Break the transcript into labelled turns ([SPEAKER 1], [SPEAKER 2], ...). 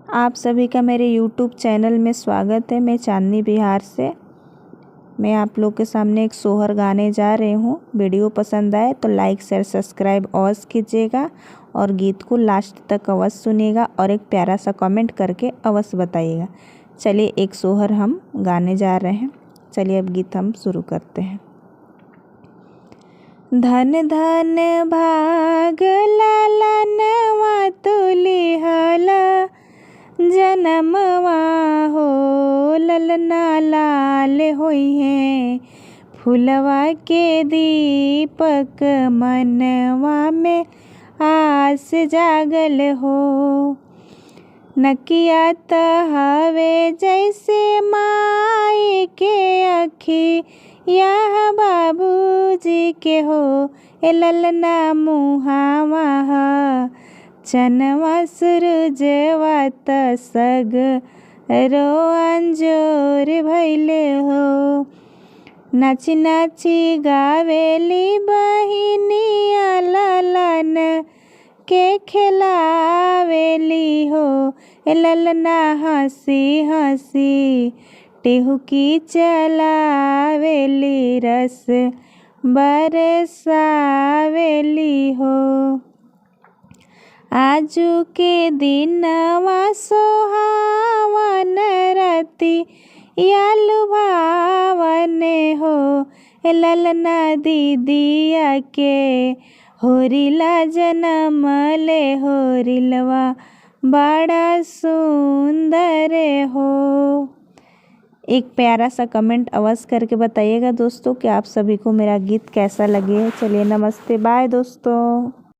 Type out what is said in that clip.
[SPEAKER 1] आप सभी का मेरे YouTube चैनल में स्वागत है। मैं चांदनी बिहार से। मैं आप लोग के सामने एक सोहर गाने जा रही हूँ। वीडियो पसंद आए तो लाइक शेयर सब्सक्राइब अवश्य कीजिएगा और गीत को लास्ट तक अवश्य सुनिएगा और एक प्यारा सा कमेंट करके अवश्य बताइएगा। चलिए एक सोहर हम गाने जा रहे हैं। चलिए अब गीत हम शुरू करते हैं। धन धन भाग लालनवा तुलिहला जनमवा हो, ललना लाल होई है। फुलवा के दीपक मनवा में आस जागल हो। नकिया तहवे जैसे माई के अखी यह बाबूजी के हो। ए ललना मुहावा चनवा सूरजवा तसग रो अंजोर भैले हो। नाची नाची गावेली बहिनिया ललन के खिलावेली हो। ए ललना हंसी हंसी टिहुकी चलावेली रस बरसावेली हो। आजू के दिनवा सोहावन रती या लुभावन हो। ए ललना दीदिया के होरिला जनम ले होरिलवा बड़ा सुंदर हो। एक प्यारा सा कमेंट अवश्य करके बताइएगा दोस्तों कि आप सभी को मेरा गीत कैसा लगे। चलिए नमस्ते, बाय दोस्तों।